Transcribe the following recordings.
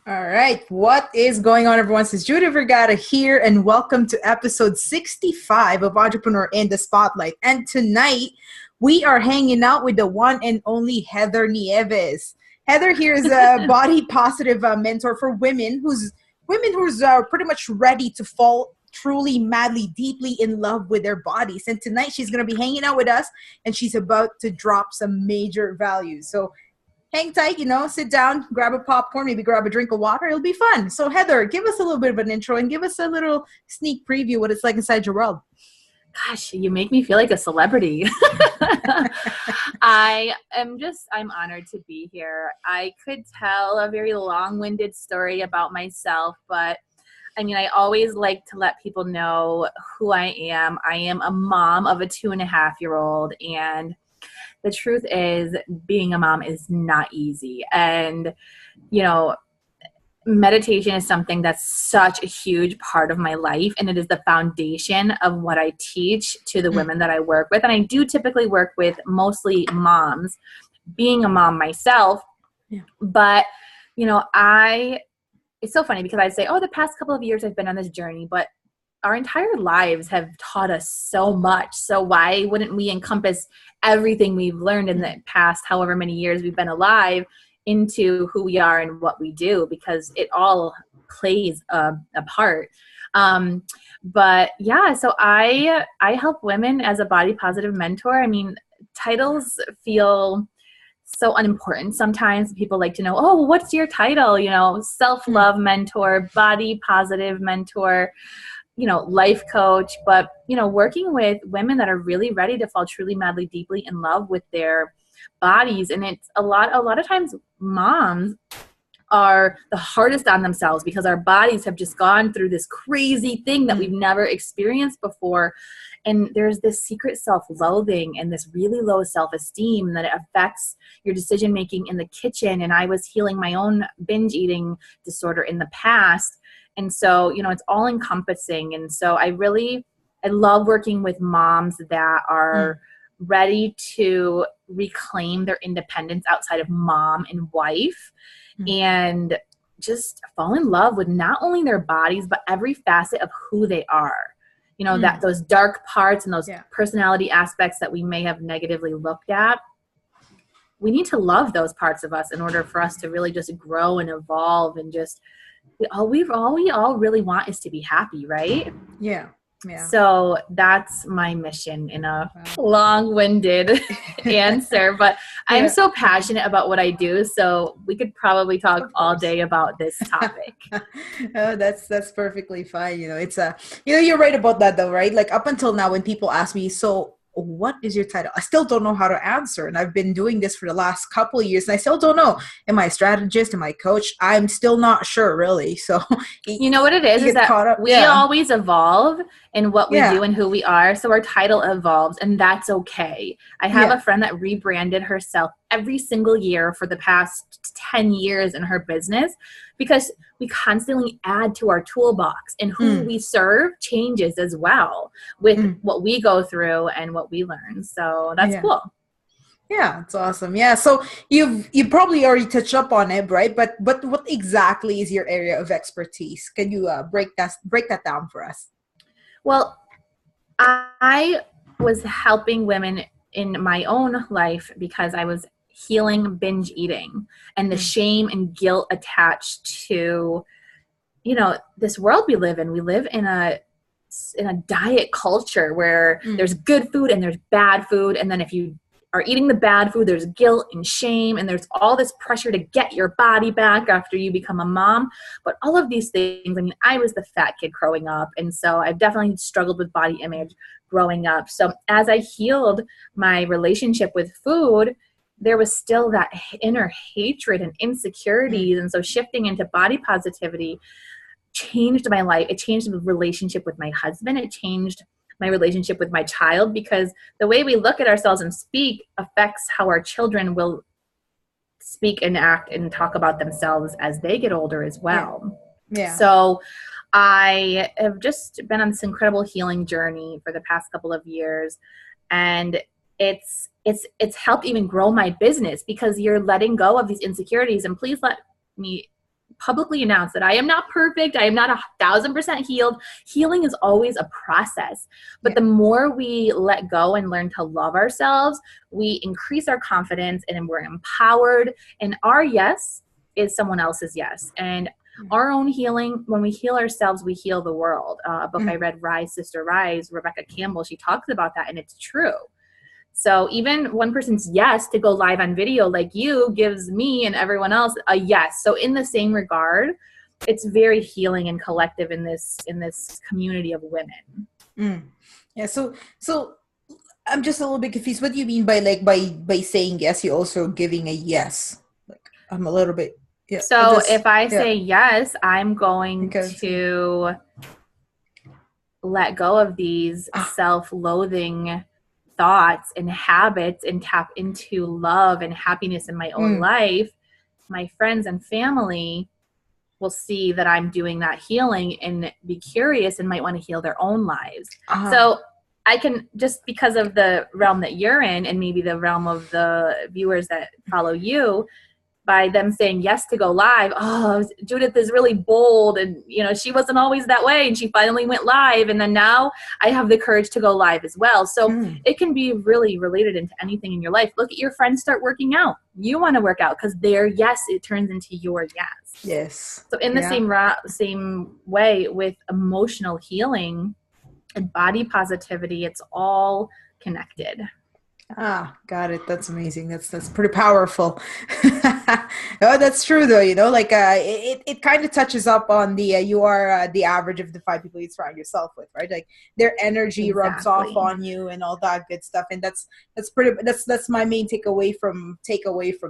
All right, what is going on, everyone? This is Judy Vergara here, and welcome to episode 65 of Entrepreneur in the Spotlight. And tonight, we are hanging out with the one and only Heather Nieves. Heather here is a body positive mentor for women who's pretty much ready to fall truly, madly, deeply in love with their bodies. And tonight, she's going to be hanging out with us, and she's about to drop some major values. So hang tight, sit down, grab a popcorn, maybe grab a drink of water. It'll be fun. So Heather, give us a little bit of an intro and give us a little sneak preview what it's like inside your world. Gosh, you make me feel like a celebrity. I'm honored to be here. I could tell a very long-winded story about myself, but I always like to let people know who I am. I am a mom of a 2.5-year-old, and the truth is being a mom is not easy. And, meditation is something that's such a huge part of my life. And it is the foundation of what I teach to the women that I work with. And I do typically work with mostly moms, being a mom myself. Yeah. But, it's so funny because I'd say, the past couple of years I've been on this journey, but our entire lives have taught us so much. So why wouldn't we encompass everything we've learned in the past, however many years we've been alive, into who we are and what we do, because it all plays a part. But yeah, so I help women as a body positive mentor. Titles feel so unimportant. Sometimes people like to know, what's your title? Self-love mentor, body positive mentor, life coach, but, working with women that are really ready to fall truly, madly, deeply in love with their bodies. And it's a lot of times moms are the hardest on themselves because our bodies have just gone through this crazy thing that we've never experienced before. And there's this secret self-loathing and this really low self-esteem that it affects your decision-making in the kitchen. And I was healing my own binge eating disorder in the past. And so, it's all encompassing. And so I love working with moms that are ready to reclaim their independence outside of mom and wife and just fall in love with not only their bodies, but every facet of who they are. That those dark parts and those personality aspects that we may have negatively looked at. We need to love those parts of us in order for us to really just grow and evolve and just we all really want is to be happy, right? Yeah. So that's my mission in a long-winded answer, but I'm so passionate about what I do. So we could probably talk all day about this topic. That's perfectly fine. It's you're right about that though, right? Like up until now, when people ask me, so what is your title? I still don't know how to answer. And I've been doing this for the last couple of years and I still don't know. Am I a strategist? Am I a coach? I'm still not sure really. So you know what it is that we always evolve in what we do and who we are. So our title evolves and that's okay. I have a friend that rebranded herself every single year for the past 10 years in her business because we constantly add to our toolbox and who we serve changes as well with what we go through and what we learn. So that's cool. Yeah, it's awesome. Yeah. So you probably already touched up on it, right? But what exactly is your area of expertise? Can you break that down for us? Well, I was helping women in my own life because I was healing binge eating and the shame and guilt attached to, this world we live in. We live in a diet culture where there's good food and there's bad food. And then if you are eating the bad food, there's guilt and shame, and there's all this pressure to get your body back after you become a mom. But all of these things, I was the fat kid growing up, and so I've definitely struggled with body image growing up. So as I healed my relationship with food, there was still that inner hatred and insecurities. And so shifting into body positivity changed my life. It changed the relationship with my husband. It changed my relationship with my child, because the way we look at ourselves and speak affects how our children will speak and act and talk about themselves as they get older as well. Yeah. So I have just been on this incredible healing journey for the past couple of years, and it's helped even grow my business because you're letting go of these insecurities. And please let me publicly announce that I am not perfect. I am not 1,000% healed. Healing is always a process. But the more we let go and learn to love ourselves, we increase our confidence and we're empowered. And our yes is someone else's yes. And our own healing, when we heal ourselves, we heal the world. A book I read, Rise, Sister, Rise, Rebecca Campbell, she talks about that, and it's true. So even one person's yes to go live on video like you gives me and everyone else a yes. So in the same regard, it's very healing and collective in this community of women. Yeah. So I'm just a little bit confused. What do you mean by like by saying yes, you're also giving a yes? Like I'm a little bit So if I say yes, I'm going to let go of these self-loathing thoughts and habits and tap into love and happiness in my own life. My friends and family will see that I'm doing that healing and be curious and might want to heal their own lives. So I can, just because of the realm that you're in and maybe the realm of the viewers that follow you, by them saying yes to go live, oh, Judith is really bold, and she wasn't always that way, and she finally went live, and then now I have the courage to go live as well. So it can be really related into anything in your life. Look at your friends start working out. You want to work out because their yes, it turns into your yes. Yes. So in the same way with emotional healing and body positivity, it's all connected. Got it. That's amazing. That's pretty powerful. Oh, that's true though. Like it kind of touches up on the you are the average of the 5 people you surround yourself with, right? Like their energy rubs off on you and all that good stuff. And that's my main takeaway from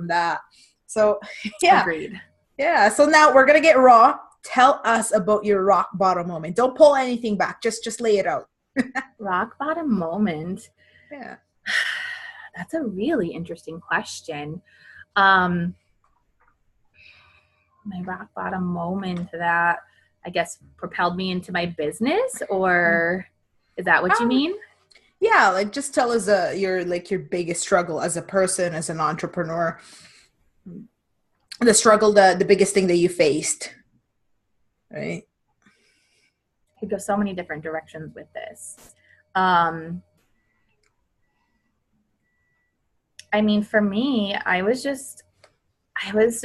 that. So Agreed. Yeah. So now we're gonna get raw. Tell us about your rock bottom moment. Don't pull anything back. Just lay it out. Rock bottom moment. Yeah. That's a really interesting question. My rock bottom moment that I guess propelled me into my business, or is that what you mean? Yeah, like just tell us your biggest struggle as a person, as an entrepreneur. The struggle, the biggest thing that you faced, right? Could go so many different directions with this. I mean, for me, I was just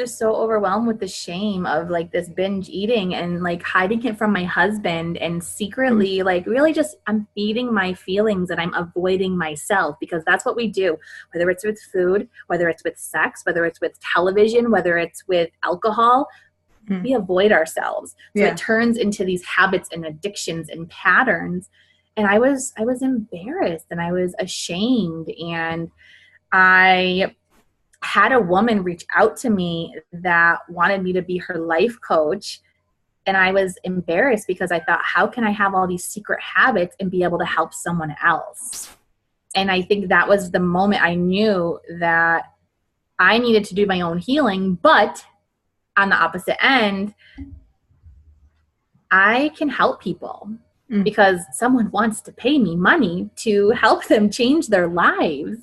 so overwhelmed with the shame of like this binge eating and like hiding it from my husband and secretly like really just I'm feeding my feelings and I'm avoiding myself, because that's what we do, whether it's with food, whether it's with sex, whether it's with television, whether it's with alcohol. We avoid ourselves. So it turns into these habits and addictions and patterns. And I was embarrassed and I was ashamed, and I had a woman reach out to me that wanted me to be her life coach. And I was embarrassed because I thought, how can I have all these secret habits and be able to help someone else? And I think that was the moment I knew that I needed to do my own healing. But on the opposite end, I can help people because someone wants to pay me money to help them change their lives.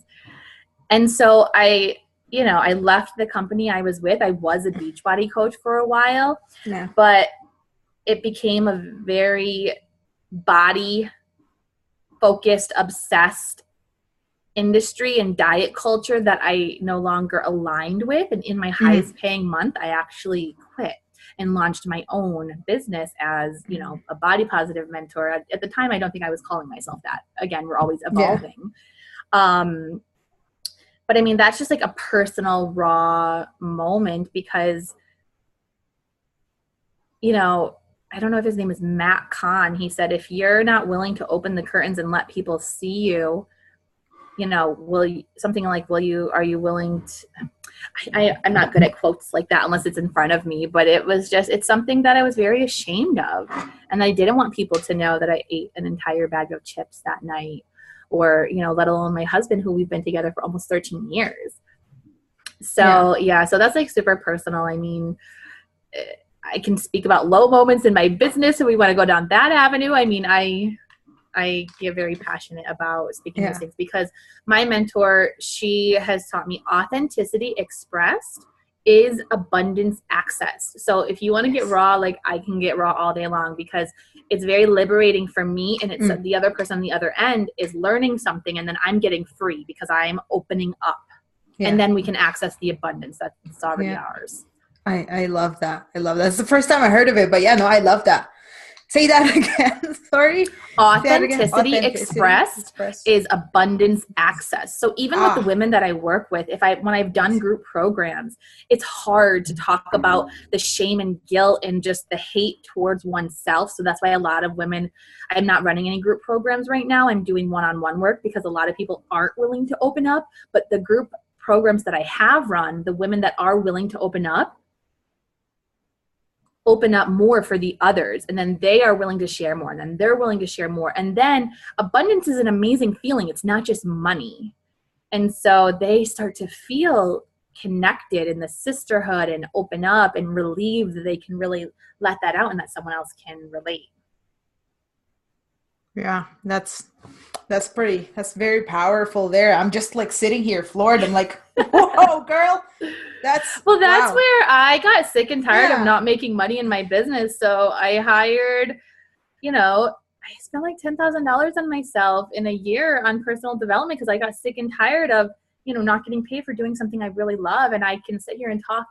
And so I left the company I was with. I was a Beachbody coach for a while, but it became a very body focused, obsessed industry and diet culture that I no longer aligned with. And in my highest paying month, I actually quit and launched my own business as, a body positive mentor. At the time, I don't think I was calling myself that. Again, we're always evolving. But I mean, that's just like a personal raw moment because, I don't know if his name is Matt Kahn. He said, if you're not willing to open the curtains and let people see you, are you willing to, I'm not good at quotes like that unless it's in front of me, but it's something that I was very ashamed of. And I didn't want people to know that I ate an entire bag of chips that night. Or, let alone my husband, who we've been together for almost 13 years. So, so that's like super personal. I mean, I can speak about low moments in my business if we want to go down that avenue. I mean, I get very passionate about speaking these things because my mentor, she has taught me authenticity expressed is abundance access. So if you want to get raw, like I can get raw all day long because it's very liberating for me, and it's the other person on the other end is learning something, and then I'm getting free because I'm opening up. Yeah. And then we can access the abundance that's already ours. I love that. I love that. It's the first time I heard of it, but yeah, no, I love that. Say that again. Sorry. Authenticity expressed is abundance access. So even with the women that I work with, when I've done group programs, it's hard to talk about the shame and guilt and just the hate towards oneself. So that's why a lot of women, I'm not running any group programs right now. I'm doing one-on-one work because a lot of people aren't willing to open up. But the group programs that I have run, the women that are willing to open up more for the others, and then they are willing to share more, and then they're willing to share more, and then abundance is an amazing feeling. It's not just money, and so they start to feel connected in the sisterhood and open up and relieved that they can really let that out and that someone else can relate. Yeah, that's very powerful there. I'm just like sitting here floored. I'm like, whoa, girl. That's wow. Where I got sick and tired of not making money in my business. So I hired, I spent like $10,000 on myself in a year on personal development because I got sick and tired of, not getting paid for doing something I really love. And I can sit here and talk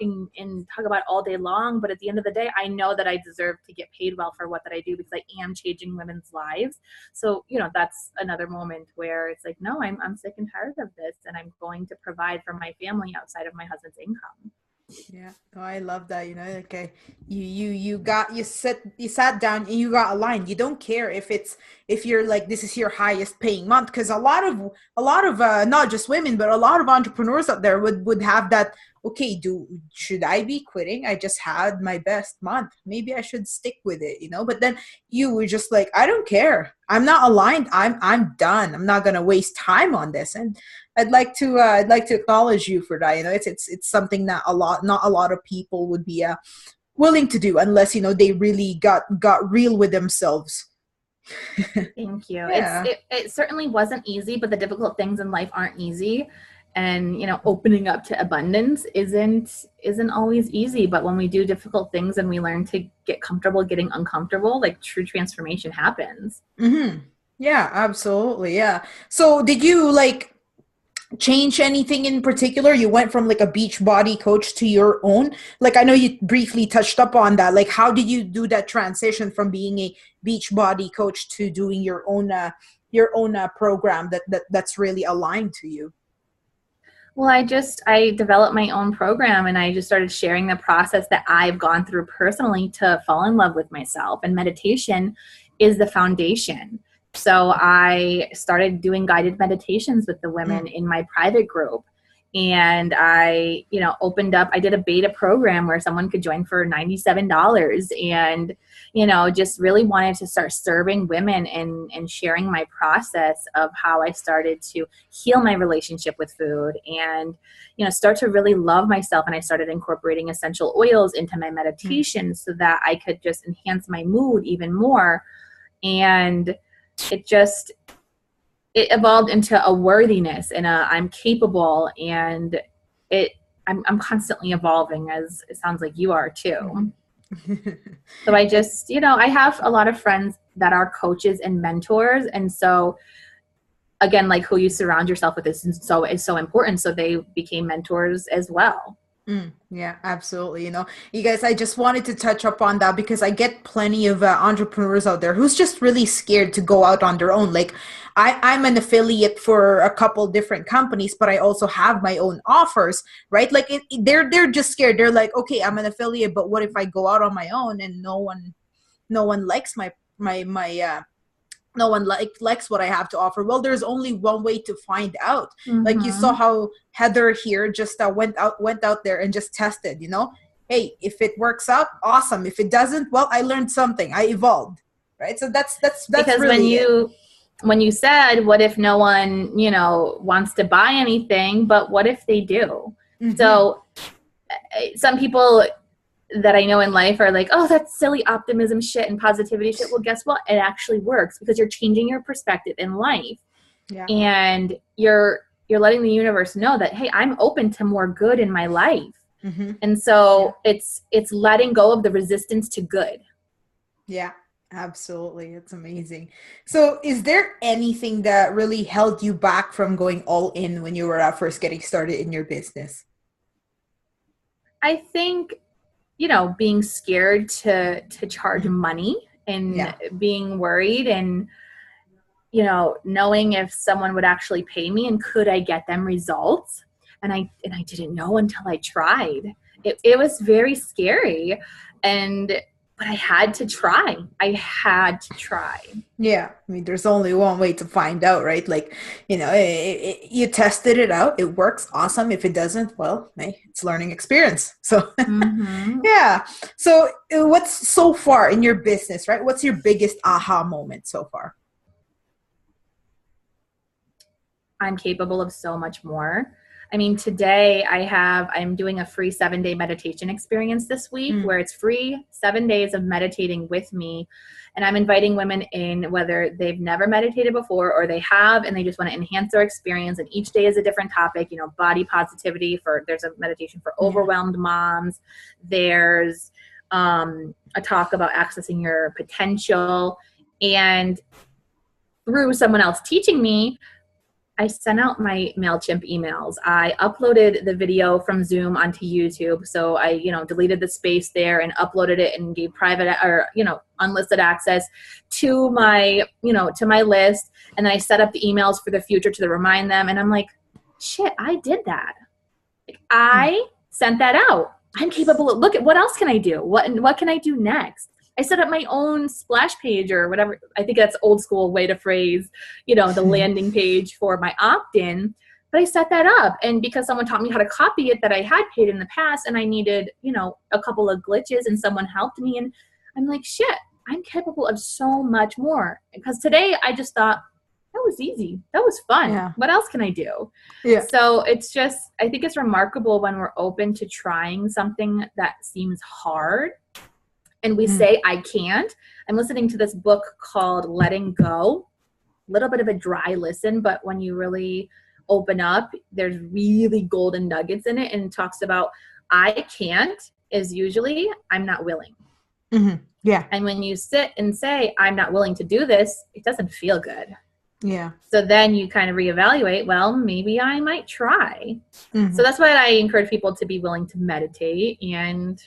about it all day long. But at the end of the day, I know that I deserve to get paid well for what that I do because I am changing women's lives. So, that's another moment where it's like, no, I'm sick and tired of this. And I'm going to provide for my family outside of my husband's income. Yeah, no, I love that. Okay, you sat down and you got aligned. You don't care if you're like, this is your highest paying month, because a lot of not just women, but a lot of entrepreneurs out there would have that. Okay, should I be quitting? I just had my best month. Maybe I should stick with it, But then you were just like, I don't care. I'm not aligned. I'm done. I'm not gonna waste time on this. And I'd like to acknowledge you for that. It's something that not a lot of people would be willing to do unless they really got real with themselves. Thank you. Yeah. It certainly wasn't easy, but the difficult things in life aren't easy. And opening up to abundance isn't always easy, but when we do difficult things and we learn to get comfortable getting uncomfortable, like true transformation happens. Mm-hmm. Yeah, absolutely. Yeah. So did you change anything in particular? You went from like a beach body coach to your own. Like, I know you briefly touched up on that. Like, how did you do that transition from being a beach body coach to doing your own program that's really aligned to you? Well, I developed my own program, and I just started sharing the process that I've gone through personally to fall in love with myself. And meditation is the foundation. So I started doing guided meditations with the women in my private group. And I, opened up, I did a beta program where someone could join for $97 and, just really wanted to start serving women and sharing my process of how I started to heal my relationship with food and, start to really love myself. And I started incorporating essential oils into my meditation so that I could just enhance my mood even more. And it evolved into a worthiness and I'm capable, and I'm constantly evolving, as it sounds like you are too. So I just, I have a lot of friends that are coaches and mentors. And so again, like who you surround yourself with is so important. So they became mentors as well. Yeah, absolutely. You guys, I just wanted to touch up on that because I get plenty of entrepreneurs out there who's just really scared to go out on their own. Like I'm an affiliate for a couple different companies, but I also have my own offers, right? Like they're just scared. They're like, okay, I'm an affiliate, but what if I go out on my own and no one likes my no one likes what I have to offer? Well, there's only one way to find out. Like you saw how Heather here just went out there and just tested, hey, if it works out, awesome. If it doesn't, well, I learned something. I evolved, right? So that's because really when you said, what if no one, wants to buy anything, but what if they do? Mm-hmm. So some people that I know in life are like, oh, that's silly optimism shit and positivity shit. Well, guess what? It actually works because you're changing your perspective in life. Yeah. And you're letting the universe know that, hey, I'm open to more good in my life. Mm-hmm. And so it's letting go of the resistance to good. Yeah, absolutely. It's amazing. So, is there anything that really held you back from going all in when you were first getting started in your business? I think, being scared to charge Mhm. money and Yeah. being worried and, knowing if someone would actually pay me and could I get them results. And I didn't know until I tried. It was very scary. But I had to try. I had to try. Yeah, I mean, there's only one way to find out, right? Like, you tested it out. It works. Awesome. If it doesn't, well, hey, it's learning experience. So, Mm-hmm. yeah. So, what's so far in your business, right? What's your biggest aha moment so far? I'm capable of so much more. I mean, today I'm doing a free 7-day meditation experience this week Mm. where it's free 7 days of meditating with me. And I'm inviting women in, whether they've never meditated before or they have, and they just want to enhance their experience. And each day is a different topic, body positivity there's a meditation for Yeah. overwhelmed moms. There's a talk about accessing your potential. And through someone else teaching me, I sent out my MailChimp emails. I uploaded the video from Zoom onto YouTube. So I, deleted the space there and uploaded it and gave private or, unlisted access to my, to my list. And then I set up the emails for the future to remind them. And I'm like, shit, I did that. Like, I sent that out. I'm capable of, look at what else can I do? What can I do next? I set up my own splash page or whatever. I think that's old school way to phrase, the landing page for my opt-in. But I set that up. And because someone taught me how to copy it that I had paid in the past and I needed, a couple of glitches and someone helped me. And I'm like, shit, I'm capable of so much more. Because today I just thought, that was easy. That was fun. Yeah. What else can I do? Yeah. So it's just, I think it's remarkable when we're open to trying something that seems hard. And we say, I can't. I'm listening to this book called Letting Go. A little bit of a dry listen, but when you really open up, there's really golden nuggets in it. And it talks about I can't is usually I'm not willing. Mm-hmm. Yeah. And when you sit and say, I'm not willing to do this, it doesn't feel good. Yeah. So then you kind of reevaluate, well, maybe I might try. Mm-hmm. So that's why I encourage people to be willing to meditate. And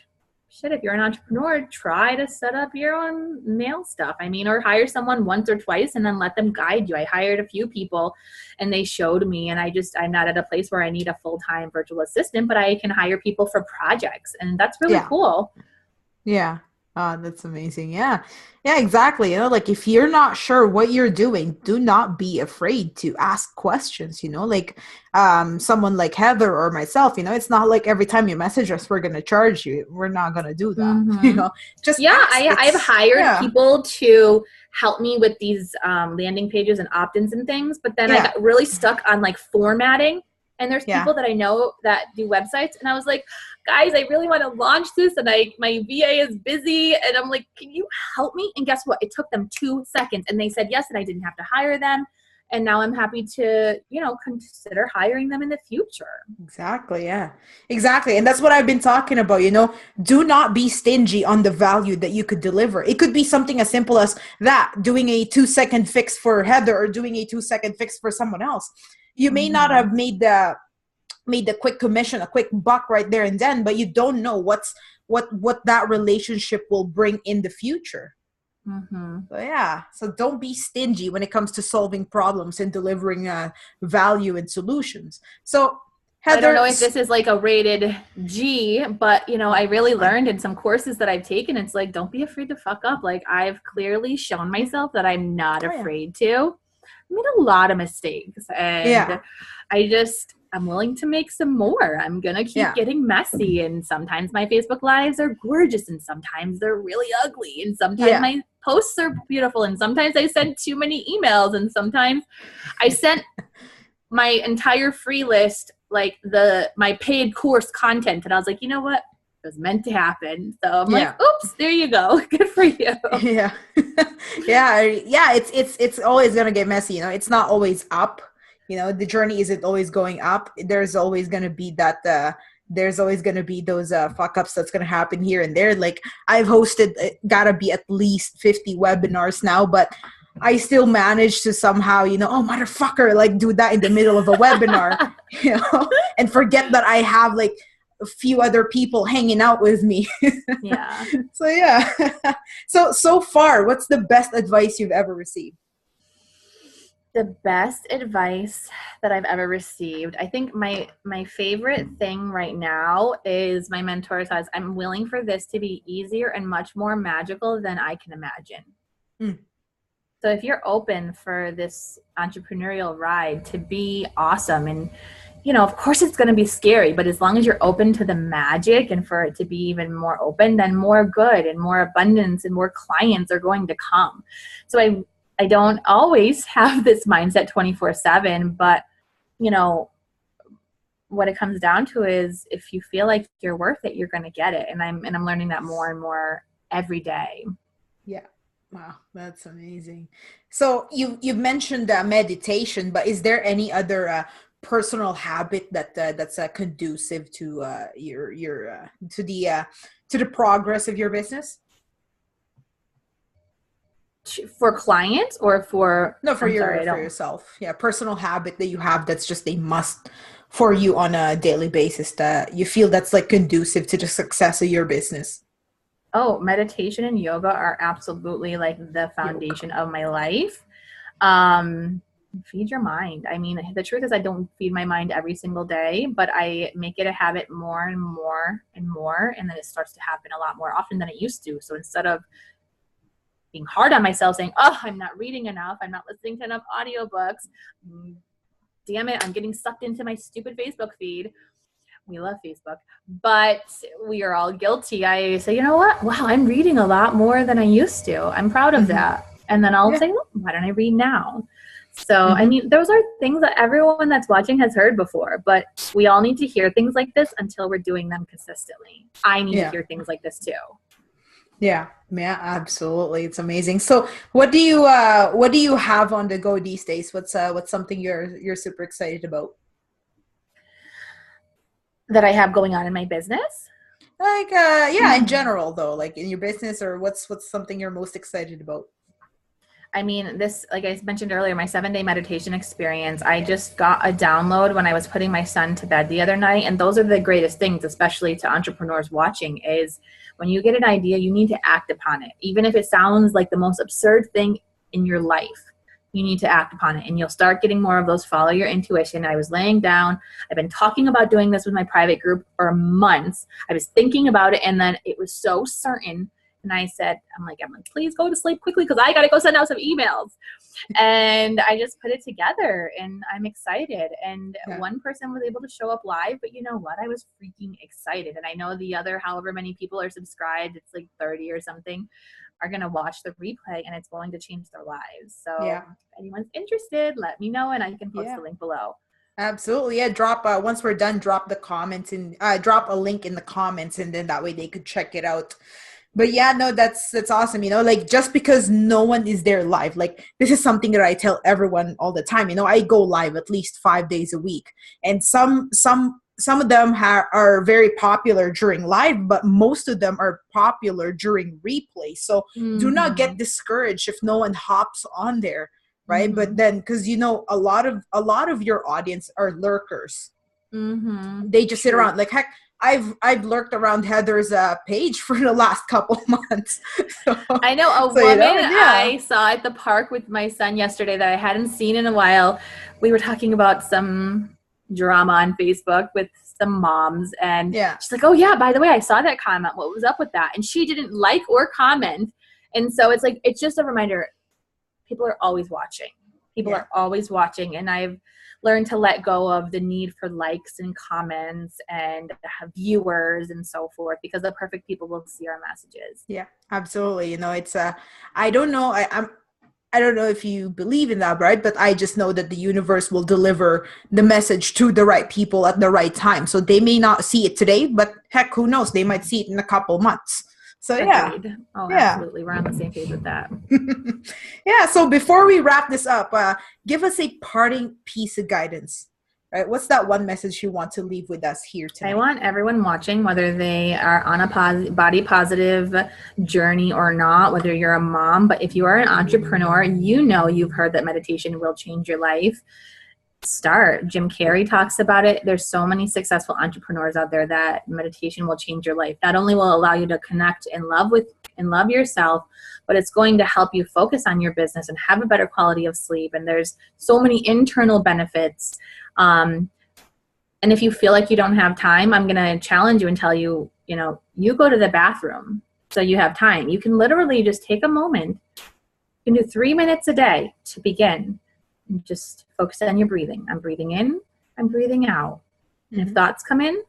shit, if you're an entrepreneur, try to set up your own mail stuff. I mean, or hire someone once or twice and then let them guide you. I hired a few people and they showed me, and I'm not at a place where I need a full-time virtual assistant, but I can hire people for projects, and that's really cool. Yeah. That's amazing. Yeah. Yeah, exactly. Like if you're not sure what you're doing, do not be afraid to ask questions, like someone like Heather or myself, it's not like every time you message us, we're going to charge you. We're not going to do that. Mm-hmm. Just I've hired people to help me with these landing pages and opt-ins and things, but then I got really stuck on like formatting. And there's people that I know that do websites. And I was like, guys, I really want to launch this. And my VA is busy. And I'm like, can you help me? And guess what? It took them 2 seconds. And they said yes. And I didn't have to hire them. And now I'm happy to, consider hiring them in the future. Exactly. Yeah, exactly. And that's what I've been talking about, do not be stingy on the value that you could deliver. It could be something as simple as that, doing a 2-second fix for Heather or doing a 2-second fix for someone else. You may not have made the quick commission, a quick buck right there and then, but you don't know what that relationship will bring in the future. Mm-hmm. So don't be stingy when it comes to solving problems and delivering value and solutions. So Heather, I don't know if this is like a rated G, but I really learned in some courses that I've taken, it's like, don't be afraid to fuck up. Like I've clearly shown myself that I'm not afraid to. I made a lot of mistakes, and I'm willing to make some more. I'm going to keep getting messy, and sometimes my Facebook Lives are gorgeous, and sometimes they're really ugly, and sometimes my posts are beautiful, and sometimes I send too many emails, and sometimes I sent my entire free list, like my paid course content, and I was like, you know what? It was meant to happen. So I'm like, oops, there you go. Good for you. Yeah. It's always going to get messy. It's not always up. The journey isn't always going up. There's always going to be that there's always going to be those fuck ups that's going to happen here and there. Like I've hosted, gotta be at least 50 webinars now, but I still manage to somehow, oh, motherfucker, like do that in the middle of a webinar, and forget that I have like a few other people hanging out with me. Yeah. So yeah. So far, what's the best advice you've ever received? The best advice that I've ever received, I think my favorite thing right now is my mentor says, I'm willing for this to be easier and much more magical than I can imagine. So if you're open for this entrepreneurial ride to be awesome, and of course it's going to be scary, but as long as you're open to the magic and for it to be even more open, then more good and more abundance and more clients are going to come. So I don't always have this mindset 24/7, but what it comes down to is if you feel like you're worth it, you're going to get it. And I'm learning that more and more every day. Yeah. Wow, that's amazing. So you've mentioned meditation, but is there any other personal habit that's conducive to your to the progress of your business? For clients or for for yourself? Yeah, personal habit that you have that's just a must for you on a daily basis that you feel that's like conducive to the success of your business. Oh, meditation and yoga are absolutely like the foundation of my life. Feed your mind. I mean, the truth is I don't feed my mind every single day, but I make it a habit more and more and more, and then it starts to happen a lot more often than it used to. So instead of being hard on myself saying, oh, I'm not reading enough, I'm not listening to enough audiobooks, damn it, I'm getting sucked into my stupid Facebook feed. We love Facebook, but we are all guilty. I say, you know what? Wow, I'm reading a lot more than I used to. I'm proud of that. And then I'll say, well, why don't I read now? So, I mean, those are things that everyone that's watching has heard before, but we all need to hear things like this until we're doing them consistently. I need to hear things like this too. Yeah, absolutely. It's amazing. So what do you have on the go these days? What's something you're super excited about? That I have going on in my business? Like in general though, like in your business, or what's something you're most excited about? I mean, this, like I mentioned earlier, my 7-day meditation experience, I just got a download when I was putting my son to bed the other night. And those are the greatest things, especially to entrepreneurs watching, is when you get an idea, you need to act upon it. Even if it sounds like the most absurd thing in your life, you need to act upon it. And you'll start getting more of those follow your intuition. I was laying down. I've been talking about doing this with my private group for months. I was thinking about it, and then it was so certain. And I said, I'm like, please go to sleep quickly because I got to go send out some emails. And I just put it together, and I'm excited. And one person was able to show up live, but you know what? I was freaking excited. And I know the other, however many people are subscribed, it's like 30 or something, are going to watch the replay, and it's going to change their lives. So if anyone's interested, let me know, and I can post the link below. Absolutely. Yeah. Drop, once we're done, drop the comments and drop a link in the comments, and then that way they could check it out. But yeah, no, that's awesome. Like just because no one is there live, like this is something that I tell everyone all the time. I go live at least 5 days a week, and some of them are very popular during live, but most of them are popular during replay. So do not get discouraged if no one hops on there, right? But then, because a lot of your audience are lurkers. They just sit around. Like heck, I've lurked around Heather's page for the last couple months. So, I know a woman I saw at the park with my son yesterday that I hadn't seen in a while. We were talking about some drama on Facebook with some moms, and she's like, oh yeah, by the way, I saw that comment. What was up with that? And she didn't like or comment. And so it's like, it's just a reminder. People are always watching. People are always watching. And I've learned to let go of the need for likes and comments and viewers and so forth, because the perfect people will see our messages. Yeah, absolutely. It's I don't know. I don't know if you believe in that, right? But I just know that the universe will deliver the message to the right people at the right time. So they may not see it today, but heck, who knows? They might see it in a couple months. So Agreed. Absolutely. We're on the same page with that. So before we wrap this up, give us a parting piece of guidance right? What's that one message you want to leave with us here tonight? I want everyone watching, whether they are on a body positive journey or not, whether you're a mom, but if you are an entrepreneur, you know you've heard that meditation will change your life. Start. Jim Carrey talks about it. There's so many successful entrepreneurs out there that meditation will change your life. Not only will it allow you to connect and love yourself, but it's going to help you focus on your business and have a better quality of sleep. And there's so many internal benefits. And if you feel like you don't have time, I'm going to challenge you and tell you, you go to the bathroom so you have time. You can literally just take a moment. You can do 3 minutes a day to begin. Just focus on your breathing. I'm breathing in, I'm breathing out. And if thoughts come in,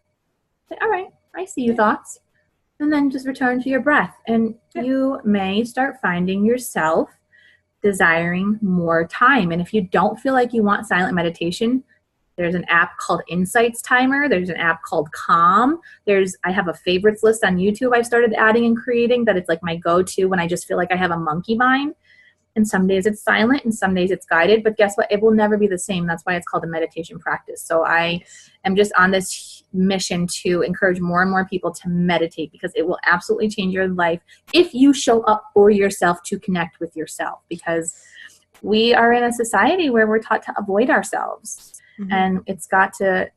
say, all right, I see you, thoughts. And then just return to your breath. And you may start finding yourself desiring more time. And if you don't feel like you want silent meditation, there's an app called Insights Timer. There's an app called Calm. I have a favorites list on YouTube I've started adding and creating that it's like my go-to when I just feel like I have a monkey mind. And some days it's silent and some days it's guided, but guess what? It will never be the same. That's why it's called a meditation practice. So I am just on this mission to encourage more and more people to meditate, because it will absolutely change your life if you show up for yourself to connect with yourself, because we are in a society where we're taught to avoid ourselves. And it's got to,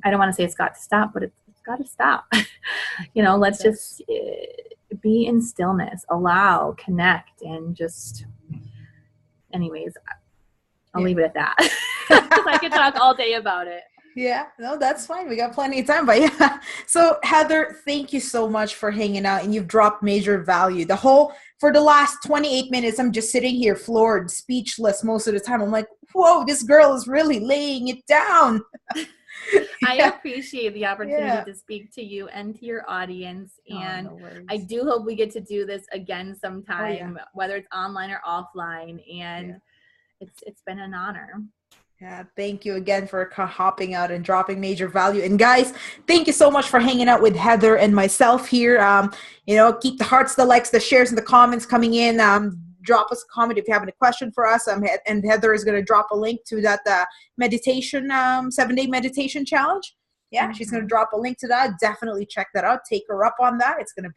I don't want to say it's got to stop, but it's got to stop. Let's just be in stillness, allow, connect, and just... Anyways, I'll leave it at that, because I could talk all day about it. Yeah, no, that's fine. We got plenty of time, but yeah. So Heather, thank you so much for hanging out, and you've dropped major value. For the last 28 minutes, I'm just sitting here floored, speechless most of the time. I'm like, whoa, this girl is really laying it down. I appreciate the opportunity to speak to you and to your audience. And no, I do hope we get to do this again sometime, whether it's online or offline. And it's been an honor. Yeah, thank you again for hopping out and dropping major value. And guys, thank you so much for hanging out with Heather and myself here. Keep the hearts, the likes, the shares, and the comments coming in. Drop us a comment if you have any question for us. And Heather is going to drop a link to that meditation, 7-day meditation challenge. Yeah, she's going to drop a link to that. Definitely check that out. Take her up on that. It's going to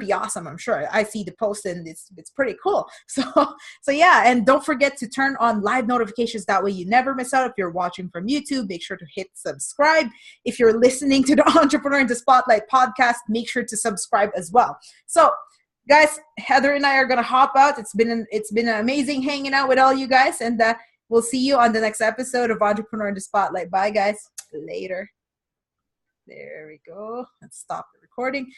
be awesome, I'm sure. I see the post and it's pretty cool. So yeah, and don't forget to turn on live notifications. That way you never miss out. If you're watching from YouTube, make sure to hit subscribe. If you're listening to the Entrepreneur in the Spotlight podcast, make sure to subscribe as well. So guys, Heather and I are going to hop out. It's been amazing hanging out with all you guys, and we'll see you on the next episode of Entrepreneur in the Spotlight. Bye guys. Later. There we go. Let's stop the recording.